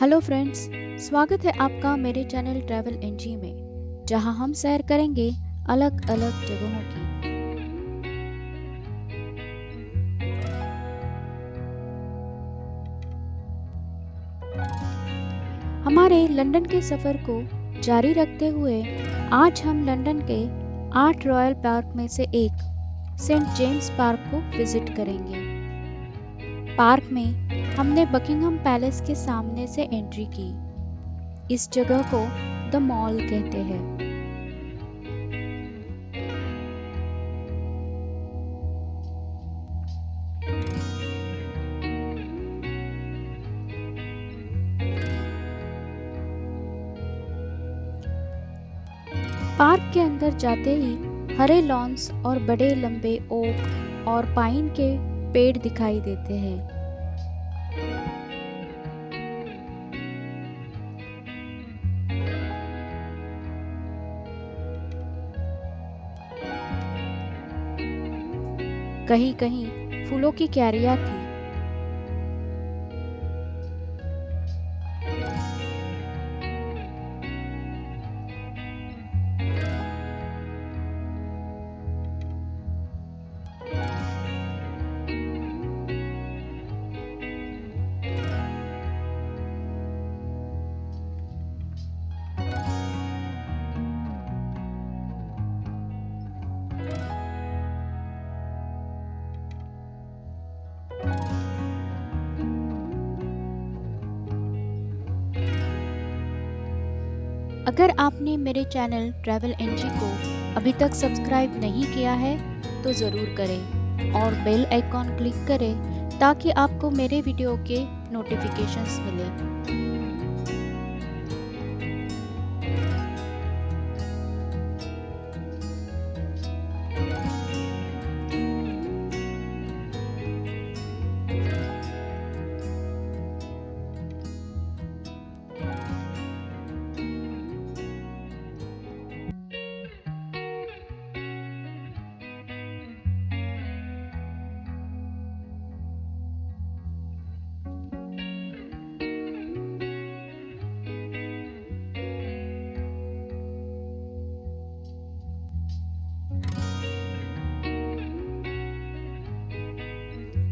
Hello friends, स्वागत है आपका मेरे चैनल ट्रैवल एनजी में, जहां हम सैर करेंगे अलग अलग जगहों की। हमारे लंदन के सफर को जारी रखते हुए आज हम लंदन के 8 रॉयल पार्क में से एक सेंट जेम्स पार्क को विजिट करेंगे। पार्क में हमने बकिंघम पैलेस के सामने से एंट्री की। इस जगह को द मॉल कहते हैं। पार्क के अंदर जाते ही हरे लॉन्स और बड़े लंबे ओक और पाइन के पेड़ दिखाई देते हैं। कहीं कहीं फूलों की क्यारियां थी। अगर आपने मेरे चैनल ट्रैवल एनजी को अभी तक सब्सक्राइब नहीं किया है तो ज़रूर करें और बेल आइकॉन क्लिक करें ताकि आपको मेरे वीडियो के नोटिफिकेशंस मिले।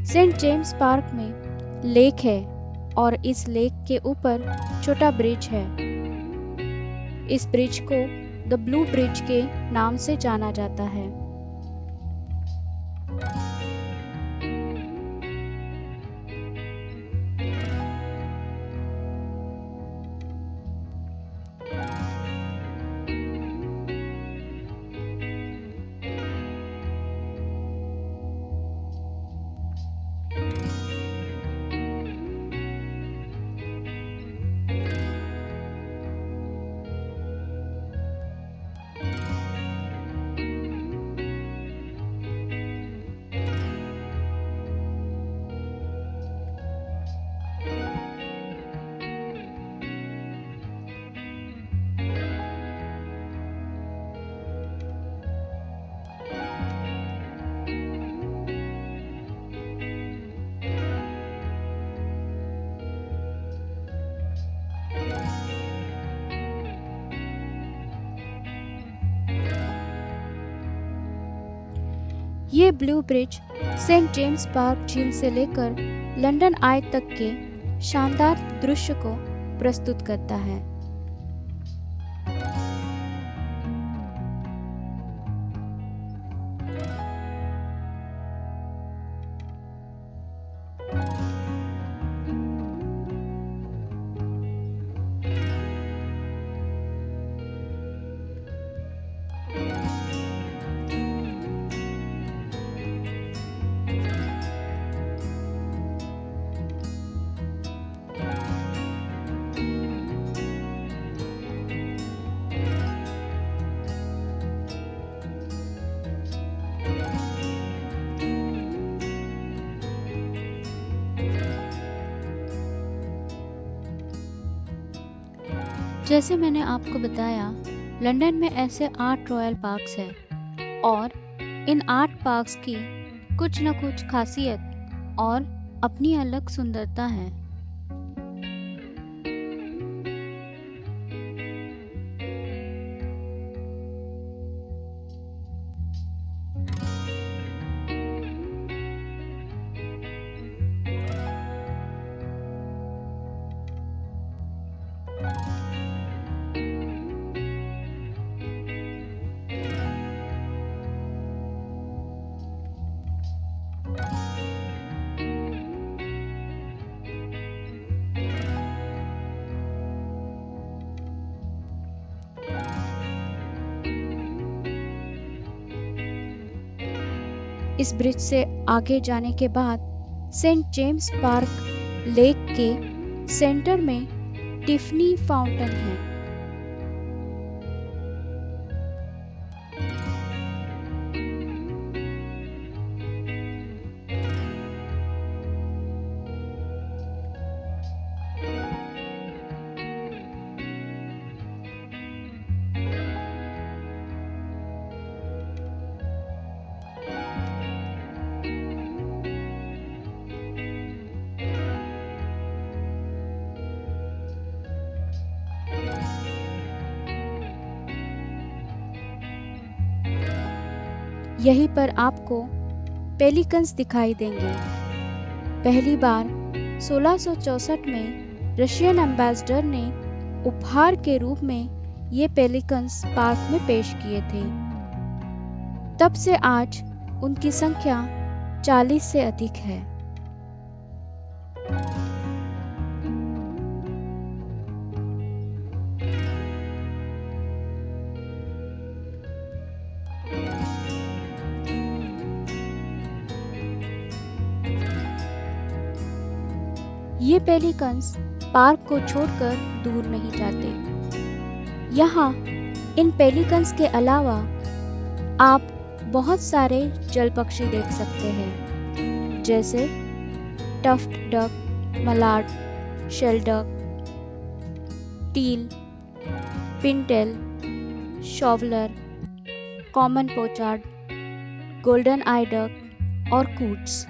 सेंट जेम्स पार्क में लेक है और इस लेक के ऊपर छोटा ब्रिज है। इस ब्रिज को द ब्लू ब्रिज के नाम से जाना जाता है। ये Blue Bridge St James Park झील से लेकर लंदन आई तक के शानदार दृश्य को प्रस्तुत करता है। जैसे मैंने आपको बताया, लंदन में ऐसे 8 रॉयल पार्क्स हैं और इन 8 पार्क्स की कुछ न कुछ खासियत और अपनी अलग सुंदरता है। इस ब्रिज से आगे जाने के बाद सेंट जेम्स पार्क लेक के सेंटर में टिफनी फाउंटेन है। यहीं पर आपको पेलिकन्स दिखाई देंगे। पहली बार 1664 में रशियन एम्बेसडर ने उपहार के रूप में ये पेलिकन्स पार्क में पेश किए थे। तब से आज उनकी संख्या 40 से अधिक है। ये पेलिकन्स पार्क को छोड़कर दूर नहीं जाते। यहाँ इन पेलिकन्स के अलावा आप बहुत सारे जल पक्षी देख सकते हैं, जैसे tuft duck, mallard, shelduck, teal, pintail, shoveler, common pochard, golden eye duck और कूट्स।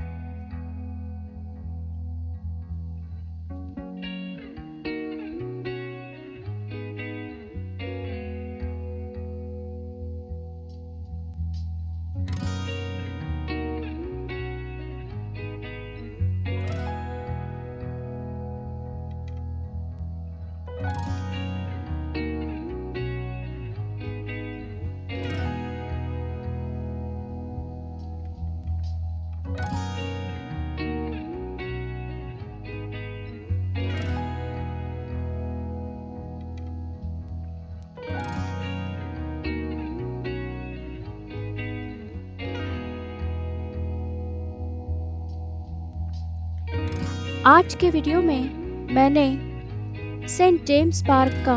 आज के वीडियो में मैंने सेंट जेम्स पार्क का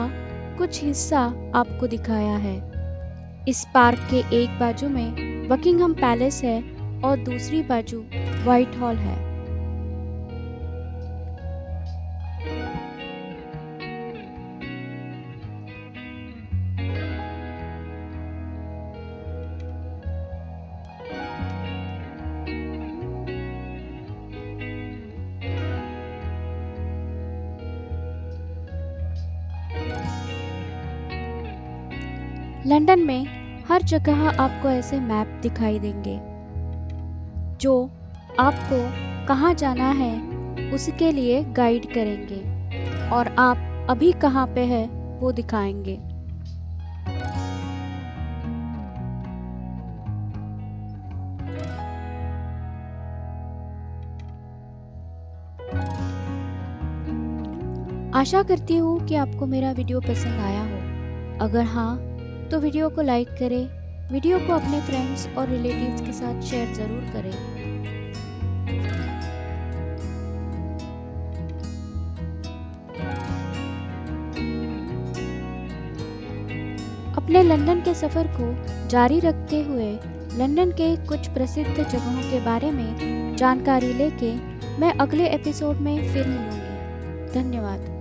कुछ हिस्सा आपको दिखाया है। इस पार्क के एक बाजू में बकिंघम पैलेस है और दूसरी बाजू व्हाइट हॉल है। लंदन में हर जगह आपको ऐसे मैप दिखाई देंगे जो आपको कहाँ जाना है उसके लिए गाइड करेंगे और आप अभी कहाँ पे है वो दिखाएंगे। आशा करती हूँ कि आपको मेरा वीडियो पसंद आया हो। अगर हाँ तो वीडियो को लाइक करें, वीडियो को अपने फ्रेंड्स और रिलेटिव्स के साथ शेयर जरूर करें। अपने लंदन के सफर को जारी रखते हुए लंदन के कुछ प्रसिद्ध जगहों के बारे में जानकारी लेके मैं अगले एपिसोड में फिर मिलूंगी। धन्यवाद।